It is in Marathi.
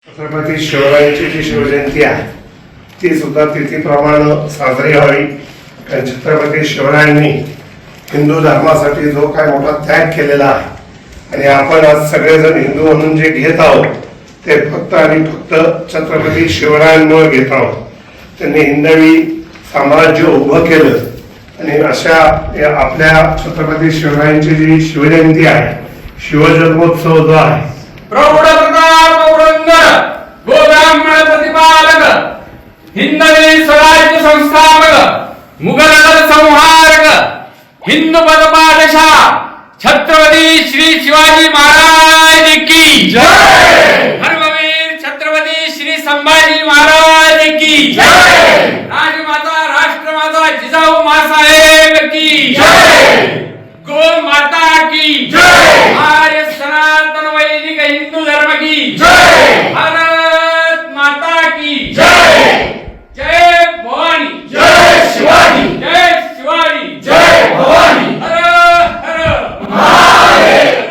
छत्रपती शिवरायांची जी शिवजयंती आहे ती सुद्धा तिथीप्रमाणे साजरी व्हावी. कारण छत्रपती शिवरायांनी हिंदू धर्मासाठी जो काय मोठा त्याग केलेला आहे आणि आपण आज सगळेजण हिंदू म्हणून जे घेत आहोत ते फक्त आणि फक्त छत्रपती शिवरायांमुळे घेत आहोत. त्यांनी हिंदवी साम्राज्य उभं केलं आणि अशा आपल्या छत्रपती शिवरायांची जी शिवजयंती आहे, शिवजन्मोत्सव जो आहे, प्रौढ प्रताप औरंगजेब गोब्राह्मण प्रतिपालक हिंदवी स्वराज्य संस्थापक मुघल संहारक हिंदू पदपादशाह छत्रपती श्री शिवाजी महाराज की जय. धर्मवीर छत्रपती श्री संभाजी महाराज की जय. राजमाता राष्ट्रमाता जिजाऊ मासाहेब की जय. गो माता की जय. आर्य सनातन वैदिक हिंदू धर्म की जय.